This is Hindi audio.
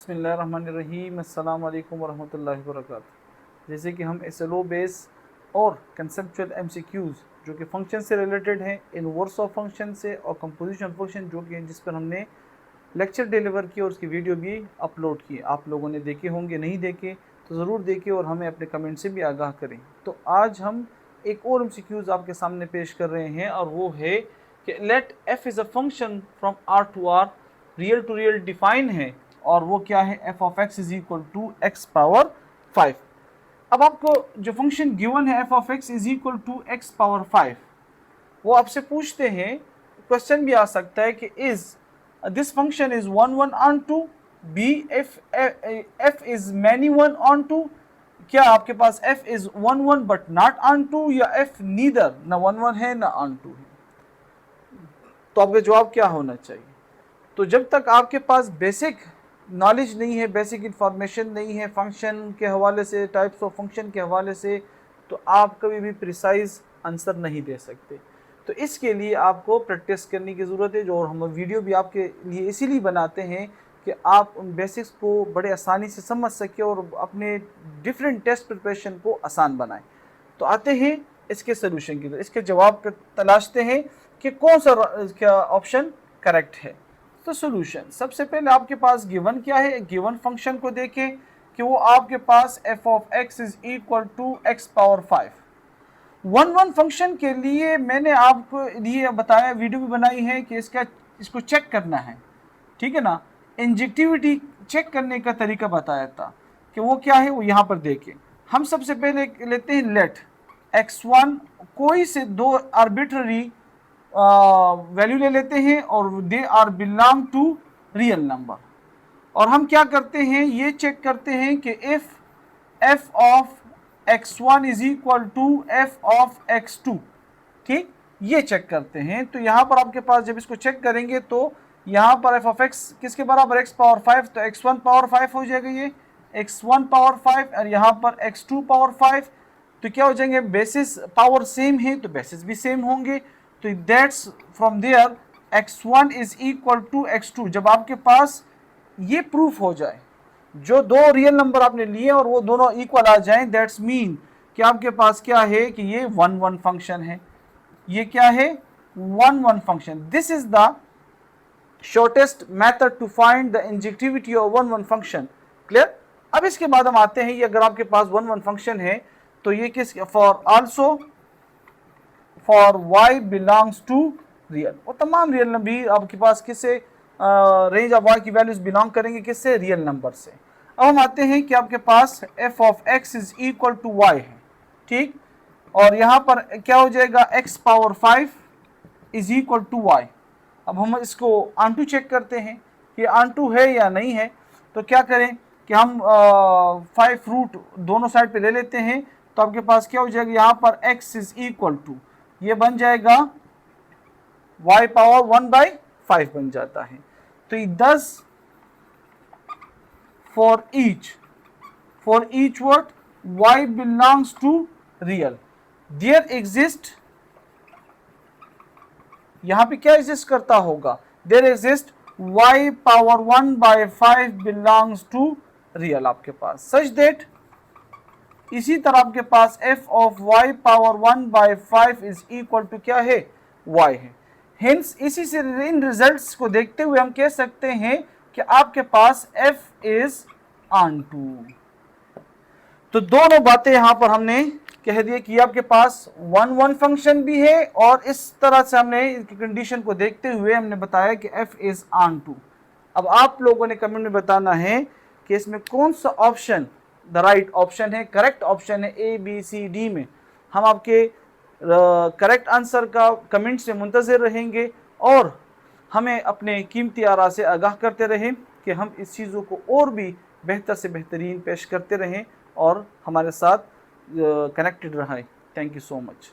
बिस्मिल्लाहिर्रहमानिर्रहीम अस्सलाम वालेकुम वरहमतुल्लाहि वबरकातुहू। जैसे कि हम SLO बेस और कंसेप्चुअल MCQs जो कि फंक्शन से रिलेटेड हैं, इनवर्स ऑफ फंक्शन से और कंपोजिशन फंक्शन जो कि जिस पर हमने लेक्चर डिलीवर किया और उसकी वीडियो भी अपलोड की, आप लोगों ने देखे होंगे, नहीं देखे तो ज़रूर देखें और हमें अपने कमेंट से भी आगाह करें। तो आज हम एक और MCQs आपके सामने पेश कर रहे हैं और वो है कि let f is a function from R to R, real to real define है और वो क्या है, f of x is equal to x power 5। अब आपको जो फंक्शन गिवन है f of x is equal to x power 5, वो आपसे पूछते हैं, क्वेश्चन भी आ सकता है कि is this function is 1 1 onto, B f is many 1 onto, क्या आपके पास f is 1 1 but not onto, या f नीदर ना 1 1 है ना ऑन टू है। तो आपका जवाब क्या होना चाहिए? तो जब तक आपके पास बेसिक नॉलेज नहीं है, बेसिक इंफॉर्मेशन नहीं है फंक्शन के हवाले से, टाइप्स ऑफ फंक्शन के हवाले से, तो आप कभी भी प्रिसाइज आंसर नहीं दे सकते। तो इसके लिए आपको प्रैक्टिस करने की ज़रूरत है, जो हम वीडियो भी आपके लिए इसीलिए बनाते हैं कि आप उन बेसिक्स को बड़े आसानी से समझ सकें और अपने डिफरेंट टेस्ट प्रिपरेशन को आसान बनाएं। तो आते हैं इसके सोल्यूशन की तरफ, इसके जवाब तलाशते हैं कि कौन सा क्या ऑप्शन करेक्ट है। तो सोल्यूशन, सबसे पहले आपके पास गिवन क्या है, गिवन फंक्शन को देखें कि वो आपके पास f of x is equal to x power 5। 1 1 function के लिए मैंने आपको लिए बताया, वीडियो भी बनाई है कि इसको चेक करना है, ठीक है ना। इंजेक्टिविटी चेक करने का तरीका बताया था कि वो क्या है, वो यहाँ पर देखें। हम सबसे पहले लेते हैं लेट x1, कोई से दो आर्बिट्ररी वैल्यू ले लेते हैं और they are belong to real number, और हम क्या करते हैं, ये चेक करते हैं कि if f of x1 is equal to f of x2, ठीक, ये चेक करते हैं। तो यहाँ पर आपके पास जब इसको चेक करेंगे तो यहाँ पर f ऑफ x किसके बराबर, x पावर 5, तो x1 पावर 5 हो जाएगा, ये x1 पावर 5 और यहाँ पर x2 पावर 5, तो क्या हो जाएंगे, बेसिस पावर सेम है तो बेसिस भी सेम होंगे। तो that's from there x1 is equal to x2। जब आपके पास ये प्रूफ हो जाए, जो दो रियल नंबर आपने लिए और वो दोनों इक्वल आ जाएं, दैट्स मीन कि आपके पास क्या है कि ये 1 1 फंक्शन है। ये क्या है, 1 1 function. This is the shortest method to find the injectivity of 1 1 function. Clear. अब इसके बाद हम आते हैं, ये अगर आपके पास 1 1 फंक्शन है तो ये किस, for also for y belongs to real, और तमाम रियल नंबर आपके पास किससे रेंज ऑफ y की वैल्यूज बिलोंग करेंगे, किससे, रियल नंबर से। अब हम आते हैं कि आपके पास f of x is equal to y है, ठीक, और यहाँ पर क्या हो जाएगा, x power 5 is equal to y। अब हम इसको ऑन चेक करते हैं कि ऑन है या नहीं है। तो क्या करें कि हम 5 रूट दोनों साइड पे ले लेते हैं, तो आपके पास क्या हो जाएगा, यहाँ पर x इज इक्वल टू, ये बन जाएगा y पावर 1/5 बन जाता है। तो ये 10 for each word y belongs to real, there exist, यहां पे क्या एग्जिस्ट करता होगा, there exist y power 1/5 belongs to real आपके पास, सच दैट इसी तरह आपके पास f of y power 1/5 is equal to क्या है, y है। हेंस इसी से इन रिजल्ट्स को देखते हुए हम कह सकते हैं कि आपके पास f इज ऑन टू। तो दोनों बातें यहां पर हमने कह दिए कि आपके पास 1 1 फंक्शन भी है, और इस तरह से हमने इसकी कंडीशन को देखते हुए हमने बताया कि f इज ऑन टू। अब आप लोगों ने कमेंट में बताना है कि इसमें कौन सा ऑप्शन द राइट ऑप्शन है, करेक्ट ऑप्शन है, A B C D में। हम आपके करेक्ट आंसर का कमेंट से मुंतज़िर रहेंगे और हमें अपने कीमती आरा से आगाह करते रहें कि हम इस चीज़ों को और भी बेहतर से बेहतरीन पेश करते रहें और हमारे साथ कनेक्टेड रहें। Thank you so much.